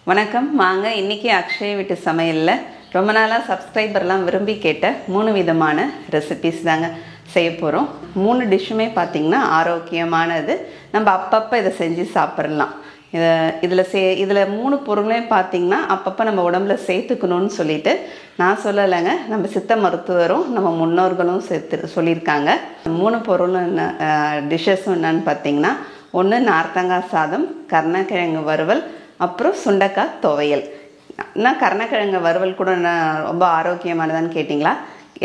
வணக்கம். வாங்க இன்னைக்கு அக்ஷய் வீட்டு சமையல்ல ரொம்ப நாளா சப்ஸ்கிரைபர்லாம் விரும்பி கேட்ட 3 விதமான ரெசிபீஸ் தாங்க செய்ய போறோம். 3 டிஷ்ஷுமே பாத்தீங்கன்னா ஆரோக்கியமானது. நம்ம அப்பப்ப இத செஞ்சு சாப்பிடலாம். இதுல 3 பொருளே பாத்தீங்கன்னா அப்பப்ப நம்ம உடம்புல சேர்த்துக்கணும்னு சொல்லிட்டு நான் சொல்லலைங்க. நம்ம சித்த மருத்துவரும் நம்ம முன்னோர்களும் சொல்லியிருக்காங்க. 3 பொருள் டிஷ்ஷஸ் என்னன்னு பாத்தீங்கன்னா, ஒன்று நார்த்தங்காய் சாதம், கருணக்கிழங்கு வறுவல், அப்புறம் சுண்டைக்காய் துவையல். கருணக்கிழங்கு வறுவல் கூட ரொம்ப ஆரோக்கியமானதான்னு கேட்டிங்களா?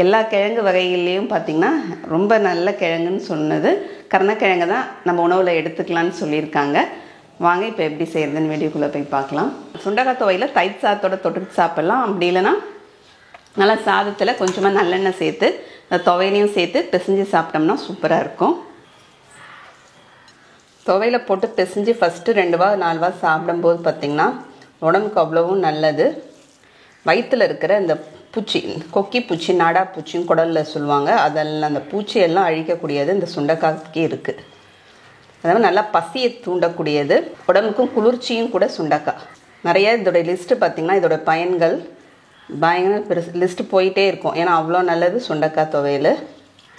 எல்லா கிழங்கு வகைகள்லேயும் பார்த்திங்கன்னா ரொம்ப நல்ல கிழங்குன்னு சொன்னது கருணக்கிழங்கு தான் நம்ம உணவில் எடுத்துக்கலான்னு சொல்லியிருக்காங்க. வாங்க இப்போ எப்படி செய்கிறதுன்னு வீடியோக்குள்ளே போய் பார்க்கலாம். சுண்டைக்காய் துவையில் தயிர் சாதத்தோட தொட்டு சாப்பிட்லாம். அப்படி இல்லைன்னா நல்லா சாதத்தில் கொஞ்சமாக நல்லெண்ணெய் சேர்த்து துவையிலையும் சேர்த்து பிசைஞ்சு சாப்பிட்டோம்னா சூப்பராக இருக்கும். துவையில் போட்டு பிசைஞ்சு ஃபஸ்ட்டு 2 வாரம் 4 வாரம் சாப்பிடும்போது பார்த்திங்கன்னா உடம்புக்கு அவ்வளவும் நல்லது. வயிற்றில் இருக்கிற இந்த பூச்சி, கொக்கி பூச்சி, நாடா பூச்சின்னு குடலில் சொல்லுவாங்க, அதெல்லாம் அந்த பூச்சியெல்லாம் அழிக்கக்கூடியது இந்த சுண்டைக்காய்க்கு இருக்குது. அதாவது நல்லா பசியை தூண்டக்கூடியது, உடம்புக்கும் குளிர்ச்சியும் கூட சுண்டைக்காய். நிறைய இதோட லிஸ்ட்டு பார்த்திங்கன்னா இதோட பயன்கள் பயங்கர லிஸ்ட்டு போயிட்டே இருக்கும். ஏன்னா அவ்வளோ நல்லது சுண்டைக்காய் துவையல்.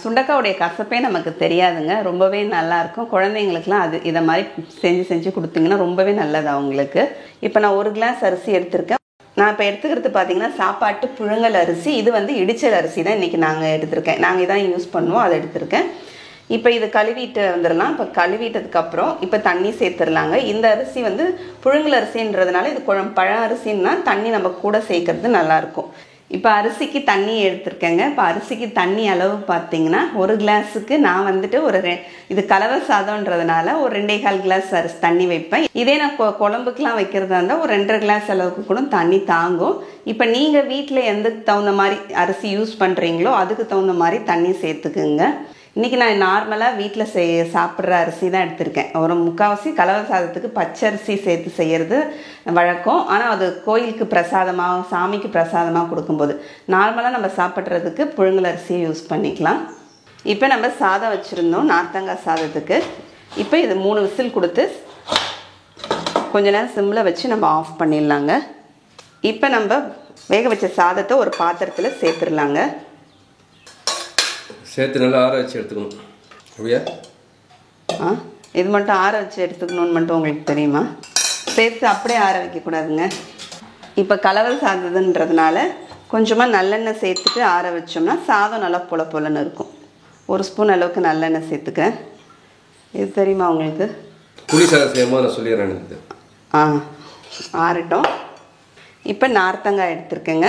சுண்டைக்காவுடைய கசப்பே நமக்கு தெரியாதுங்க, ரொம்பவே நல்லாயிருக்கும். குழந்தைங்களுக்குலாம் இதை மாதிரி செஞ்சு கொடுத்தீங்கன்னா ரொம்பவே நல்லது அவங்களுக்கு. இப்போ நான் 1 கிளாஸ் அரிசி எடுத்திருக்கேன். நான் இப்போ எடுத்துக்கிறது பார்த்தீங்கன்னா சாப்பாட்டு புழுங்கல் அரிசி. இது இடிச்சல் அரிசி தான் இன்றைக்கி நாங்கள் எடுத்திருக்கேன். நாங்கள் இதான் யூஸ் பண்ணுவோம், அதை எடுத்திருக்கேன். இப்போ இது கழுவிட்டு வந்துடலாம். இப்போ கழுவிட்டதுக்கப்புறம் இப்போ தண்ணி சேர்த்துடலாங்க. இந்த அரிசி புழுங்கல் அரிசின்றதுனால இது பழ அரிசின்னா தண்ணி நம்ம கூட சேர்க்கறது நல்லாயிருக்கும். இப்போ அரிசிக்கு தண்ணி எடுத்திருக்கேங்க. இப்போ அரிசிக்கு தண்ணி அளவு பார்த்தீங்கன்னா 1 கிளாஸுக்கு நான் இது கலவை சாதம்ன்றதுனால ஒரு 2.25 கிளாஸ் அரிசி தண்ணி வைப்பேன். இதே நான் குழம்புக்கெலாம் வைக்கிறதா இருந்தால் ஒரு 2.5 கிளாஸ் அளவுக்கு கூட தண்ணி தாங்கும். இப்போ நீங்கள் வீட்டில் எந்தக்கு தகுந்த மாதிரி அரிசி யூஸ் பண்ணுறீங்களோ அதுக்கு தகுந்த மாதிரி தண்ணி சேர்த்துக்குங்க. இன்றைக்கி நான் நார்மலாக வீட்டில் சாப்பிட்ற அரிசி தான் எடுத்திருக்கேன். ஒரு முக்கால்வாசி கலவை சாதத்துக்கு பச்சரிசி சேர்த்து செய்கிறது வழக்கம். ஆனால் அது கோயிலுக்கு பிரசாதமாக, சாமிக்கு பிரசாதமாக கொடுக்கும்போது நார்மலாக நம்ம சாப்பிட்றதுக்கு புழுங்கல் அரிசியை யூஸ் பண்ணிக்கலாம். இப்போ நம்ம சாதம் வச்சுருந்தோம் நார்த்தங்காய் சாதத்துக்கு. இப்போ இது 3 விசில் கொடுத்து கொஞ்ச நேரம் சிம்மில் வச்சு நம்ம ஆஃப் பண்ணிடலாங்க. இப்போ நம்ம வேக வச்ச சாதத்தை ஒரு பாத்திரத்தில் சேர்த்துடலாங்க. சேர்த்து நல்லா ஆற வச்சு எடுத்துக்கணும். அப்படியா? இது மட்டும் ஆற வச்சு எடுத்துக்கணும்னு மட்டும் உங்களுக்கு தெரியுமா? சேர்த்து அப்படியே ஆற வைக்கக்கூடாதுங்க. இப்போ கலவை சாதத்துன்றதுனால கொஞ்சமாக நல்லெண்ணெய் சேர்த்துட்டு ஆற வச்சோம்னா சாதம் நல்லா பொலன்னு இருக்கும். 1 ஸ்பூன் அளவுக்கு நல்லெண்ணெய் சேர்த்துக்கிறேன். இது தெரியுமா உங்களுக்கு? புளி சாதம் செய்யும்போது நான் சொல்லிடுறேன். ஆறட்டும். இப்போ நார்த்தங்காய் எடுத்துருக்கேங்க.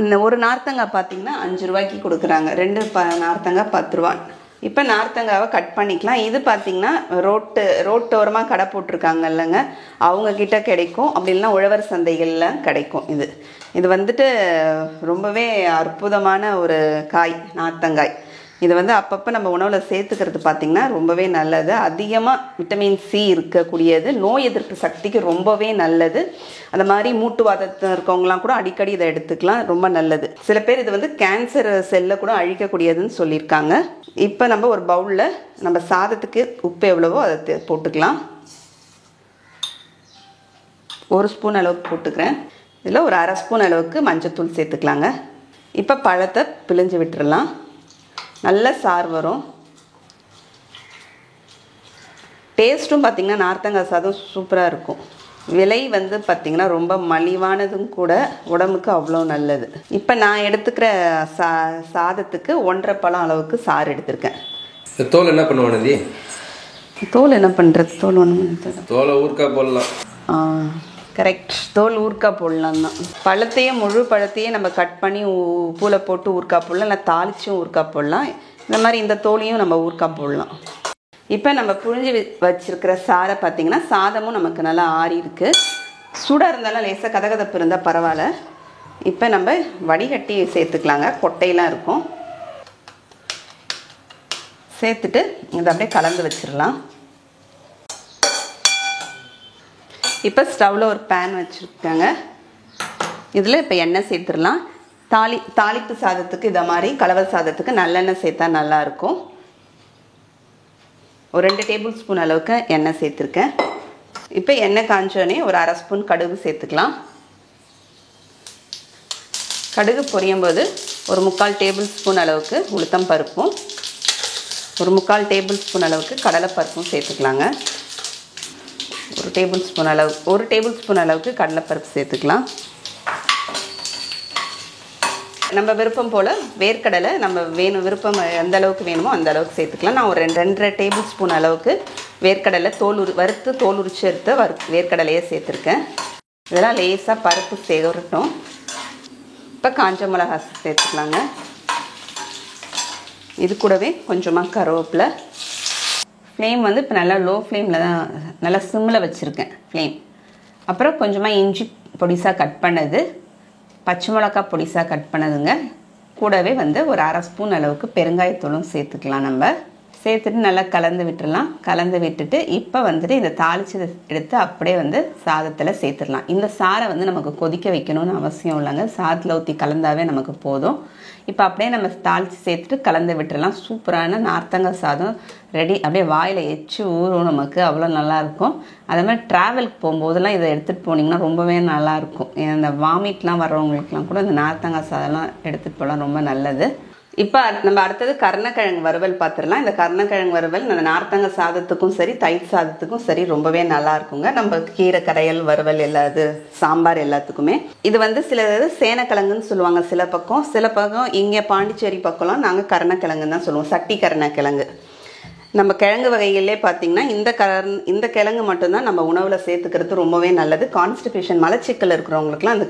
இந்த ஒரு நார்த்தங்காய் பார்த்தீங்கன்னா 5 ரூபாய்க்கு கொடுக்குறாங்க. 2 நார்த்தங்காய் 10 ரூபா. இப்போ நார்த்தங்காவை கட் பண்ணிக்கலாம். இது பார்த்தீங்கன்னா ரோட்டோரமாக கடை போட்டிருக்காங்க இல்லைங்க, அவங்கக்கிட்ட கிடைக்கும். அப்படி இல்லைன்னா உழவர் சந்தைகளில் கிடைக்கும். இது ரொம்பவே அற்புதமான ஒரு காய் நார்த்தங்காய். இது அப்பப்போ நம்ம உணவில் சேர்த்துக்கிறது பார்த்திங்கன்னா ரொம்பவே நல்லது. அதிகமாக விட்டமின் சி இருக்கக்கூடியது, நோய் எதிர்ப்பு சக்திக்கு ரொம்பவே நல்லது. அந்த மாதிரி மூட்டுவாதத்தில் இருக்கவங்களாம் கூட அடிக்கடி இதை எடுத்துக்கலாம், ரொம்ப நல்லது. சில பேர் இது கேன்சர் செல்லை கூட அழிக்கக்கூடியதுன்னு சொல்லியிருக்காங்க. இப்போ நம்ம ஒரு பவுலில் நம்ம சாதத்துக்கு உப்பு எவ்வளவோ அதை போட்டுக்கலாம். 1 ஸ்பூன் அளவுக்கு போட்டுக்கிறேன். இதில் ஒரு 1/2 ஸ்பூன் அளவுக்கு மஞ்சத்தூள் சேர்த்துக்கலாங்க. இப்போ பழத்தை பிழிஞ்சு விட்டுறலாம். நல்ல சாறு வரும். டேஸ்ட்டும் பார்த்திங்கன்னா நார்த்தங்காய் சாதம் சூப்பராக இருக்கும். விலை பார்த்திங்கன்னா ரொம்ப மலிவானதும் கூட, உடம்புக்கு அவ்வளோ நல்லது. இப்போ நான் எடுத்துக்கிற சாதத்துக்கு 1.5 பழம் அளவுக்கு சாறு எடுத்திருக்கேன். தோல் என்ன பண்ணுவானது? தோல் என்ன பண்ணுறது? தோல் ஒன்று தோலை ஊறுக்காய் போடலாம். கரெக்ட், தோல் ஊறுக்காய் போடலாம் தான். முழு பழத்தையே நம்ம கட் பண்ணி உப்பில் போட்டு ஊறுக்காய் போடலாம், இல்லை தாளிச்சும் ஊறுக்காய் போடலாம். இந்த மாதிரி இந்த தோலையும் நம்ம ஊறுக்காய் போடலாம். இப்போ நம்ம புழிஞ்சு வச்சுருக்கிற சாரை பார்த்திங்கன்னா சாதமும் நமக்கு நல்லா ஆறி இருக்குது. சூடாக இருந்தாலும் லேசாக கதகதப்பு இருந்தால் பரவாயில்ல. இப்போ நம்ம வடிகட்டி சேர்த்துக்கலாங்க. கொட்டையெல்லாம் இருக்கும். சேர்த்துட்டு இதை அப்படியே கலந்து வச்சிடலாம். இப்போ ஸ்டவ்வில் ஒரு பேன் வச்சுருக்காங்க. இதில் இப்போ எண்ணெய் சேர்த்துடலாம். தாளிப்பு சாதத்துக்கு இதை மாதிரி கலவை சாதத்துக்கு நல்லெண்ணெய் சேர்த்தா நல்லாயிருக்கும். ஒரு 2 டேபிள் ஸ்பூன் அளவுக்கு எண்ணெய் சேர்த்துருக்கேன். இப்போ எண்ணெய் காஞ்சோடனே ஒரு 1/2 ஸ்பூன் கடுகு சேர்த்துக்கலாம். கடுகு பொரியும் போது ஒரு 3/4 டேபிள் ஸ்பூன் அளவுக்கு உளுத்தம் பருப்பும் ஒரு 3/4 டேபிள் ஸ்பூன் அளவுக்கு கடலைப்பருப்பும் சேர்த்துக்கலாங்க. 1 டேபிள் ஸ்பூன் அளவுக்கு கடலைப்பருப்பு சேர்த்துக்கலாம். நம்ம விருப்பம் போல் வேர்க்கடலை நம்ம விருப்பம் எந்த அளவுக்கு வேணுமோ அந்த அளவுக்கு சேர்த்துக்கலாம். நான் ஒரு 2.5 டேபிள் ஸ்பூன் அளவுக்கு வேர்க்கடலை வறுத்து தோல் உரிச்சு எடுத்து வேர்க்கடலையே சேர்த்துருக்கேன். இதெல்லாம் லேசாக பருப்பு சேர்க்கட்டும். இப்போ காஞ்ச மிளகா சேர்த்துக்கலாங்க. இது கூடவே கொஞ்சமாக கருவேப்பிலை. ஃப்ளேம் வந்து இப்போ நல்லா லோ ஃப்ளேமில் தான், நல்லா சிம்மில் வச்சுருக்கேன் ஃப்ளேம். அப்புறம் கொஞ்சமாக இஞ்சி பொடிசாக கட் பண்ணது, பச்சை மிளகா பொடிசாக கட் பண்ணதுங்க. கூடவே வந்து ஒரு 1/2 ஸ்பூன் அளவுக்கு பெருங்காயத்தூளும் சேர்த்துக்கலாம். நம்ம சேர்த்துட்டு நல்லா கலந்து விட்டுடலாம். கலந்து விட்டுட்டு இப்போ வந்துட்டு இந்த தாளிச்சதை எடுத்து அப்படியே வந்து சாதத்தில் சேர்த்துடலாம். இந்த சாரை வந்து நமக்கு கொதிக்க வைக்கணும்னு அவசியம் இல்லைங்க. சாதத்தில் ஊற்றி கலந்தாவே நமக்கு போதும். இப்போ அப்படியே நம்ம தாளித்து சேர்த்துட்டு கலந்து விட்டுடலாம். சூப்பரான நார்த்தங்காய் சாதம் ரெடி. அப்படியே வாயில் எச்சு ஊறும் நமக்கு, அவ்வளோ நல்லாயிருக்கும். அதே மாதிரி ட்ராவலுக்கு போகும்போதெல்லாம் இதை எடுத்துகிட்டு போனீங்கன்னா ரொம்பவே நல்லாயிருக்கும். இந்த வாமிட்லாம் வர்றவங்களுக்குலாம் கூட இந்த நார்த்தங்காய் சாதம்லாம் எடுத்துகிட்டு போகலாம், ரொம்ப நல்லது. இப்போ நம்ம அடுத்தது கருணக்கிழங்கு வறுவல் பார்த்துடலாம். இந்த கருணக்கிழங்கு வறுவல் அந்த நார்த்தங்காய் சாதத்துக்கும் சரி தயிர் சாதத்துக்கும் சரி ரொம்பவே நல்லா இருக்குங்க. நம்ம கீரை கரையல் வறுவல் எல்லாது சாம்பார் எல்லாத்துக்குமே. இது வந்து சில சேனக்கிழங்குன்னு சொல்லுவாங்க சில பக்கம் இங்கே பாண்டிச்சேரி பக்கம்லாம் நாங்கள் கருணக்கிழங்குன்னு தான் சொல்லுவோம். சட்டி கருணக்கிழங்கு. நம்ம கிழங்கு வகைகளே பார்த்திங்கன்னா இந்த கிழங்கு மட்டும்தான் நம்ம உணவில் சேர்த்துக்கிறது ரொம்பவே நல்லது. கான்ஸ்டிபேஷன் மலச்சிக்கல் இருக்கிறவங்களுக்குலாம் இந்த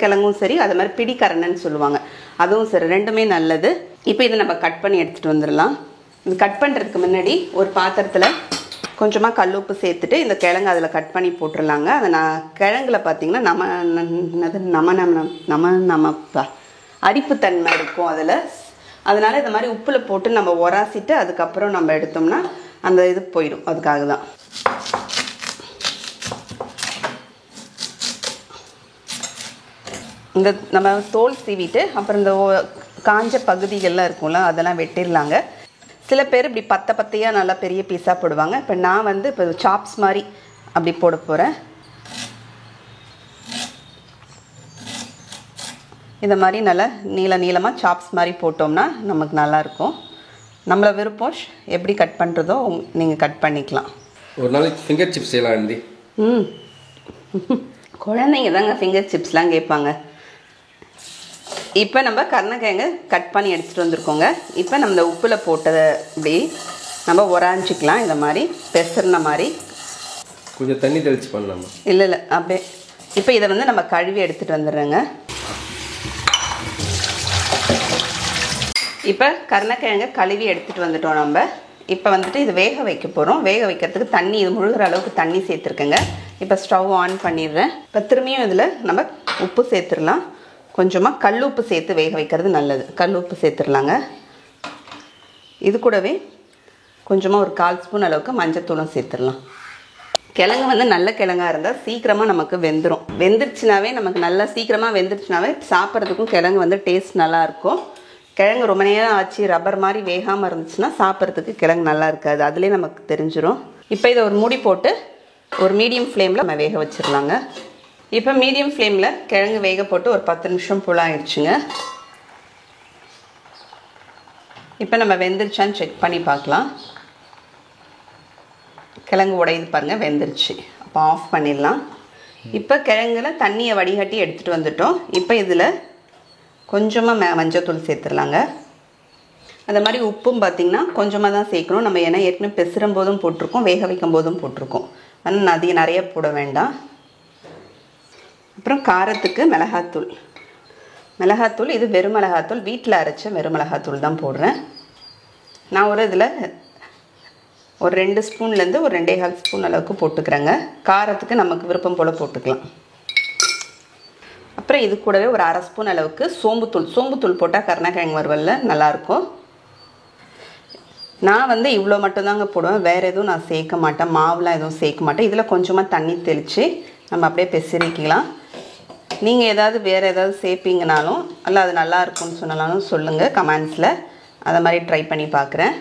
கிழங்கும் சரி, அது மாதிரி பிடிக்கரணைன்னு சொல்லுவாங்க, அதுவும் சரி, ரெண்டுமே நல்லது. இப்போ இதை நம்ம கட் பண்ணி எடுத்துகிட்டு வந்துடலாம். இது கட் பண்ணுறதுக்கு முன்னாடி ஒரு பாத்திரத்தில் கொஞ்சமாக கல்லுப்பு சேர்த்துட்டு இந்த கிழங்கு அதில் கட் பண்ணி போட்டுடலாங்க. அதை கிழங்குல பார்த்திங்கன்னா நமப்பா அரிப்புத்தன்மை இருக்கும் அதில். அதனால் இந்த மாதிரி உப்பில் போட்டு நம்ம உராசிட்டு அதுக்கப்புறம் நம்ம எடுத்தோம்னா அந்த இது போயிடும். அதுக்காக தான். இந்த நம்ம தோல் சீவிட்டு அப்புறம் இந்த காஞ்ச பகுதிகள்லாம் இருக்கும்ல அதெல்லாம் வெட்டிடலாங்க. சில பேர் இப்படி பத்தையாக நல்லா பெரிய பீஸாக போடுவாங்க. இப்போ நான் வந்து இப்போ சாப்ஸ் மாதிரி அப்படி போட போகிறேன். இந்த மாதிரி நல்லா நீளமாக சாப்ஸ் மாதிரி போட்டோம்னா நமக்கு நல்லாயிருக்கும். நம்மளை விருப்பம் எப்படி கட் பண்ணுறதோ நீங்கள் கட் பண்ணிக்கலாம். ஒரு நாளைக்கு ஃபிங்கர் சிப்ஸ் செய்யலாம். குழந்தைங்க தாங்க ஃபிங்கர் சிப்ஸ்லாம் கேட்பாங்க. இப்போ நம்ம கருணக்கிழங்கு கட் பண்ணி எடுத்துகிட்டு வந்திருக்கோங்க. இப்போ நம்ம இந்த உப்பில் போட்டதை இப்படி நம்ம உராஞ்சிக்கலாம். இந்த மாதிரி பெசர்ன மாதிரி கொஞ்சம் தண்ணி தெளித்து பண்ணலாமா? இல்லை அப்படியே. இப்போ இதை வந்து நம்ம கழுவி எடுத்துகிட்டு வந்துடுறோங்க. இப்போ கருணக்கிழங்கை கழுவி எடுத்துகிட்டு வந்துட்டோம் நம்ம. இப்போ வந்துட்டு இது வேக வைக்க போகிறோம். வேக வைக்கிறதுக்கு தண்ணி இது முழுகிற அளவுக்கு தண்ணி சேர்த்துருக்கேங்க. இப்போ ஸ்டவ் ஆன் பண்ணிடுறேன். இப்போ திரும்பியும் இதில் நம்ம உப்பு சேர்த்துடலாம். கொஞ்சமாக கல் உப்பு சேர்த்து வேக வைக்கிறது நல்லது. கல் உப்பு சேர்த்துடலாங்க. இது கூடவே கொஞ்சமாக ஒரு 1/4 ஸ்பூன் அளவுக்கு மஞ்சத்தூளும் சேர்த்துடலாம். கிழங்கு வந்து நல்ல கிழங்காக இருந்தால் சீக்கிரமாக நமக்கு வெந்துருச்சுனாவே நமக்கு நல்லா சீக்கிரமாக வெந்துருச்சுனாவே சாப்பிட்றதுக்கும் கிழங்கு வந்து டேஸ்ட் நல்லாயிருக்கும். கிழங்கு ரொம்ப நேரம் ஆச்சு ரப்பர் மாதிரி வேகாமல் இருந்துச்சுன்னா சாப்பிட்றதுக்கு கிழங்கு நல்லா இருக்காது. அதுலேயே நமக்கு தெரிஞ்சிடும். இப்போ இதை ஒரு மூடி போட்டு ஒரு மீடியம் ஃப்ளேமில் நம்ம வேக வச்சிடலாங்க. இப்போ மீடியம் ஃப்ளேமில் கிழங்கு வேக போட்டு ஒரு 10 நிமிஷம் போல் ஆயிடுச்சுங்க. இப்போ நம்ம வெந்துருச்சான்னு செக் பண்ணி பார்க்கலாம். கிழங்கு உடையுது பாருங்கள், வெந்துருச்சு. அப்போ ஆஃப் பண்ணிடலாம். இப்போ கிழங்குல தண்ணியை வடிகட்டி எடுத்துகிட்டு வந்துட்டோம். இப்போ இதில் கொஞ்சமாக மஞ்சத்தூள் சேர்த்துடலாங்க. அந்த மாதிரி உப்பும் பார்த்திங்கன்னா கொஞ்சமாக தான் சேர்க்கணும். நம்ம ஏன்னா ஏற்கனவே பெசுறும் போதும் போட்டிருக்கோம், வேக வைக்கும் போதும் போட்டிருக்கோம். ஆனால் அதிகம் நிறைய போட வேண்டாம். அப்புறம் காரத்துக்கு மிளகாத்தூள் இது வெறும் மிளகாத்தூள், வீட்டில் அரைச்ச வெறும் மிளகாத்தூள் தான் போடுறேன். நான் இதில் ஒரு 2 ஸ்பூன்லேருந்து ஒரு 2.25 ஸ்பூன் அளவுக்கு போட்டுக்கிறேங்க. காரத்துக்கு நமக்கு விருப்பம் போல் போட்டுக்கலாம். அப்புறம் இது கூடவே ஒரு 1/2 ஸ்பூன் அளவுக்கு சோம்புத்தூள் போட்டால் கருணக்கிழங்கு வறுவலில் நல்லாயிருக்கும். நான் வந்து இவ்வளோ மட்டும்தாங்க போடுவேன், வேறு எதுவும் நான் சேர்க்க மாட்டேன், மாவுலாம் எதுவும் சேர்க்க மாட்டேன். இதில் கொஞ்சமாக தண்ணி தெளித்து நம்ம அப்படியே பெசரிக்கலாம். நீங்கள் வேறு ஏதாவது சேர்ப்பீங்கனாலும் இல்லை அது நல்லா இருக்கும்னு சொன்னாலும் சொல்லுங்கள் கமெண்ட்ஸில். அதை மாதிரி ட்ரை பண்ணி பார்க்குறேன்.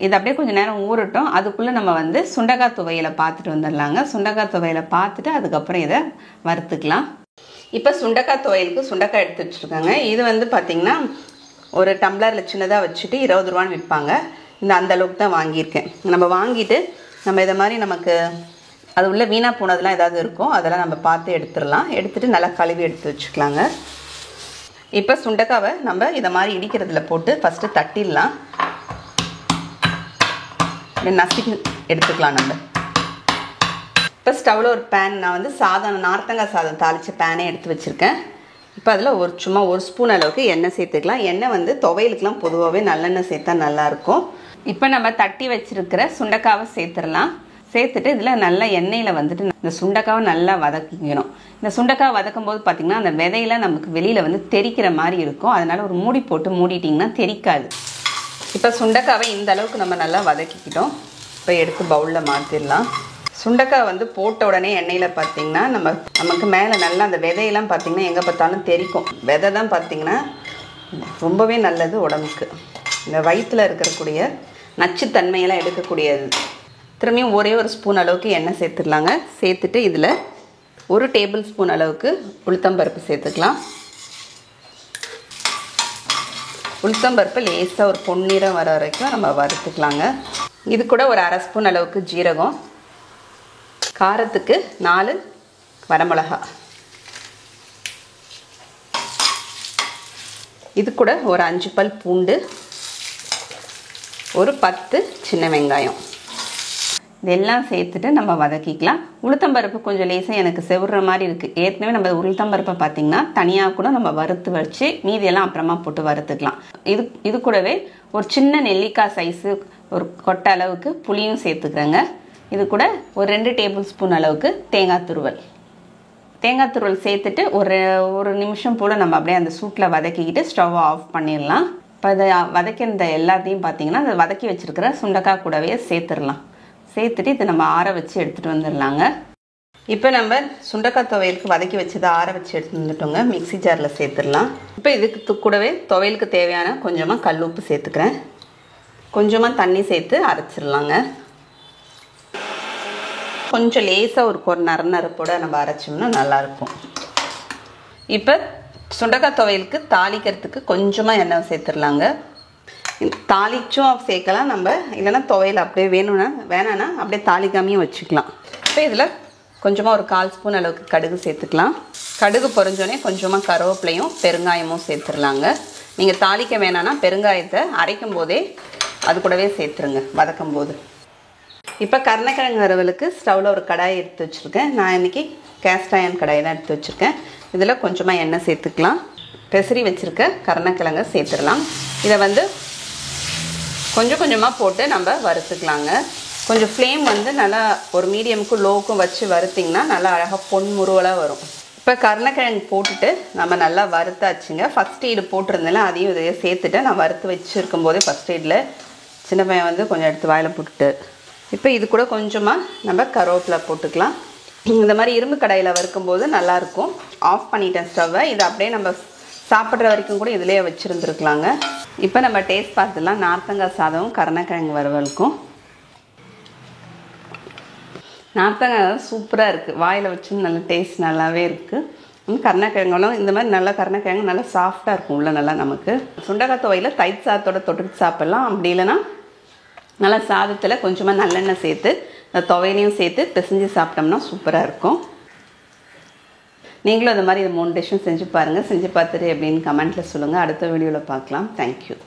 இது அப்படியே கொஞ்சம் நேரம் ஊறட்டும். அதுக்குள்ளே நம்ம வந்து சுண்டக்காய் துவையலை பார்த்துட்டு வந்துடலாங்க. சுண்டக்காய் துவையலை பார்த்துட்டு அதுக்கப்புறம் இதை வறுத்துக்கலாம். இப்போ சுண்டக்காய் துவையலுக்கு சுண்டக்காய் எடுத்து வச்சுருக்காங்க. இது வந்து பார்த்திங்கன்னா ஒரு டம்ளரில் சின்னதாக வச்சுட்டு 20 ரூபான்னு விற்பாங்க. அந்த அளவுக்கு தான் வாங்கியிருக்கேன். நம்ம வாங்கிட்டு நம்ம இதை மாதிரி நமக்கு அது உள்ள வீணாக போனதெல்லாம் ஏதாவது இருக்கும், அதெல்லாம் நம்ம பார்த்து எடுத்துடலாம். எடுத்துகிட்டு நல்லா கழுவி எடுத்து வச்சுக்கலாங்க. இப்போ சுண்டக்காவை நம்ம இதை மாதிரி இடிக்கிறதுல போட்டு ஃபஸ்ட்டு தட்டிடலாம். நசுக்கி எடுத்துக்கலாம் நம்ம. இப்போ ஸ்டவ்வில் ஒரு பேன், நான் வந்து சாதம் நார்த்தங்காய் சாதம் தாளித்த பேனே எடுத்து வச்சுருக்கேன். இப்போ அதில் சும்மா 1 ஸ்பூன் அளவுக்கு எண்ணெய் சேர்த்துக்கலாம். எண்ணெய் வந்து துவையலுக்குலாம் பொதுவாகவே நல்லெண்ணெய் சேர்த்தா நல்லாயிருக்கும். இப்போ நம்ம தட்டி வச்சுருக்கிற சுண்டக்காவை சேர்த்துடலாம். சேர்த்துட்டு இதில் நல்லா எண்ணெயில் வந்துட்டு இந்த சுண்டக்காவை நல்லா வதக்கிக்கணும். இந்த சுண்டக்காவை வதக்கும் போது பார்த்திங்கன்னா அந்த விதையில நமக்கு வெளியில் வந்து தெறிக்கிற மாதிரி இருக்கும். அதனால் ஒரு மூடி போட்டு மூடிட்டிங்கன்னா தெறிக்காது. இப்போ சுண்டக்காவை இந்த அளவுக்கு நம்ம நல்லா வதக்கிக்கிட்டோம். இப்போ எடுத்து பவுலில் மாற்றிடலாம். சுண்டக்காய் வந்து போட்ட உடனே எண்ணெயில் பார்த்திங்கன்னா நமக்கு மேலே நல்லா அந்த விதையெல்லாம் பார்த்திங்கன்னா எங்கே பார்த்தாலும் தெறிக்கும். விதை தான் பார்த்திங்கன்னா ரொம்பவே நல்லது உடம்புக்கு. இந்த வயிற்றில் இருக்கக்கூடிய நச்சுத்தன்மையெல்லாம் எடுக்கக்கூடியது. திரும்பியும் ஒரே 1 ஸ்பூன் அளவுக்கு எண்ணெய் சேர்த்துடலாங்க. சேர்த்துட்டு இதில் 1 டேபிள் ஸ்பூன் அளவுக்கு உளுத்தம்பருப்பு சேர்த்துக்கலாம். உளுத்தம்பருப்பு லேசாக ஒரு பொன்னிறம் வர வரைக்கும் நம்ம வறுத்துக்கலாங்க. இது கூட ஒரு 1/2 ஸ்பூன் அளவுக்கு ஜீரகம், காரத்துக்கு 4 வரமிளகா, இது கூட ஒரு 5 பல் பூண்டு, ஒரு 10 சின்ன வெங்காயம், இதெல்லாம் சேர்த்துட்டு நம்ம வதக்கிக்கலாம். உளுத்தம்பருப்பு கொஞ்சம் லேசாக எனக்கு செவுற மாதிரி இருக்குது. ஏற்கனவே நம்ம உளுத்தம்பருப்பை பார்த்திங்கன்னா தனியாக கூட நம்ம வறுத்து வச்சு மீதியெல்லாம் அப்புறமா போட்டு வறுத்துக்கலாம். இது கூடவே ஒரு சின்ன நெல்லிக்காய் சைஸு ஒரு கொட்டை அளவுக்கு புளியும் சேர்த்துக்கிறேங்க. இது கூட ஒரு 2 டேபிள் ஸ்பூன் அளவுக்கு தேங்காய் துருவல் சேர்த்துட்டு ஒரு நிமிஷம் போல் நம்ம அப்படியே அந்த சூட்டில் வதக்கிக்கிட்டு ஸ்டவ் ஆஃப் பண்ணிடலாம். இப்போ அதை வதக்கிற எல்லாத்தையும் பார்த்திங்கன்னா அதை வதக்கி வச்சுருக்கிற சுண்டக்காய் கூடவே சேர்த்துடலாம். சேர்த்துட்டு இதை நம்ம ஆற வச்சு எடுத்துகிட்டு வந்துடலாங்க. இப்போ நம்ம சுண்டக்காய் துவையலுக்கு வதக்கி வச்சதை ஆற வச்சு எடுத்துகிட்டு வந்துட்டோங்க. மிக்ஸி ஜாரில் சேர்த்துடலாம். இப்போ இதுக்கு கூடவே துவையலுக்கு தேவையான கொஞ்சமாக கல் உப்பு சேர்த்துக்கிறேன். கொஞ்சமாக தண்ணி சேர்த்து அரைச்சிடலாங்க. கொஞ்சம் லேசாக ஒரு நரநரப்போட நம்ம அரைச்சோம்னா நல்லாயிருக்கும். இப்போ சுண்டக்காய் துவையலுக்கு தாளிக்கிறதுக்கு கொஞ்சமாக எண்ணெய் சேர்த்துடலாங்க. தாளிச்சும் சேர்க்கலாம் நம்ம, இல்லைன்னா துவையல் அப்படியே வேணான்னா அப்படியே தாளிக்காமையும் வச்சுக்கலாம். இப்போ இதில் கொஞ்சமாக ஒரு 1/4 ஸ்பூன் அளவுக்கு கடுகு சேர்த்துக்கலாம். கடுகு பொரிஞ்சோடனே கொஞ்சமாக கருவேப்பிலையும் பெருங்காயமும் சேர்த்துடலாங்க. நீங்கள் தாளிக்க வேணான்னா பெருங்காயத்தை அரைக்கும் போதே அது கூடவே சேர்த்துருங்க வதக்கும் போது. இப்போ கருணக்கிழங்கு வறுவலுக்கு ஸ்டவ்வில் ஒரு கடாய் எடுத்து வச்சுருக்கேன். நான் இன்றைக்கி கேஸ்ட் அயர்ன் கடாய் தான் எடுத்து வச்சுருக்கேன். இதில் கொஞ்சமாக எண்ணெய் சேர்த்துக்கலாம். பெசரி வச்சுருக்க கருணக்கிழங்கை சேர்த்துடலாம். இதை வந்து கொஞ்சம் கொஞ்சமாக போட்டு நம்ம வறுத்துக்கலாங்க. கொஞ்சம் ஃப்ளேம் வந்து நல்லா ஒரு மீடியமுக்கும் லோவுக்கும் வச்சு வறுத்திங்கன்னா நல்லா அழகாக பொன்முருவலாக வரும். இப்போ கருணக்கிழங்கு போட்டுட்டு நம்ம நல்லா வறுத்தாச்சுங்க. ஃபஸ்ட் எய்டு போட்டிருந்தேன், அதையும் இதையே சேர்த்துட்டு நான் வறுத்து வச்சுருக்கும் போதே ஃபஸ்ட் எய்டில் சின்ன பையன் வந்து கொஞ்சம் எடுத்து வாயில் போட்டுட்டு இப்போ இது கூட கொஞ்சமாக நம்ம கருவேப்பிலை போட்டுக்கலாம். இந்த மாதிரி இரும்பு கடாயில் வறுக்கும்போது நல்லாயிருக்கும். ஆஃப் பண்ணிட்டேன் ஸ்டவ்வை. இதை அப்படியே நம்ம சாப்பிட்ற வரைக்கும் கூட இதிலே வச்சுருந்துருக்கலாங்க. இப்போ நம்ம டேஸ்ட் பார்த்துலாம். நார்த்தங்காய் சாதமும் கருணக்கிழங்கு வறுவலுக்கும். நார்த்தங்காய் சூப்பராக இருக்குது. வாயில் வச்சு நல்ல டேஸ்ட் நல்லாவே இருக்குது. கருணக்கிழங்கெல்லாம் இந்த மாதிரி நல்லா கருணக்கிழங்கு நல்லா சாஃப்டாக இருக்கும் உள்ள நல்லா. நமக்கு சுண்டக்காய் துவையில் தயிர் சாதத்தோட தொட்டுட்டு சாப்பிட்லாம். அப்படி இல்லைன்னா நல்லா சாதத்தில் கொஞ்சமாக நல்லெண்ணெய் சேர்த்து அந்த துவையிலையும் சேர்த்து பிசைஞ்சு சாப்பிட்டோம்னா சூப்பராக இருக்கும். நீங்களும் அது மாதிரி 3 டிஷ்ஷும் செஞ்சு பாருங்கள். செஞ்சு பார்த்துட்டு எப்படின்னு கமெண்ட்டில் சொல்லுங்கள். அடுத்த வீடியோவில் பார்க்கலாம். தேங்க்யூ.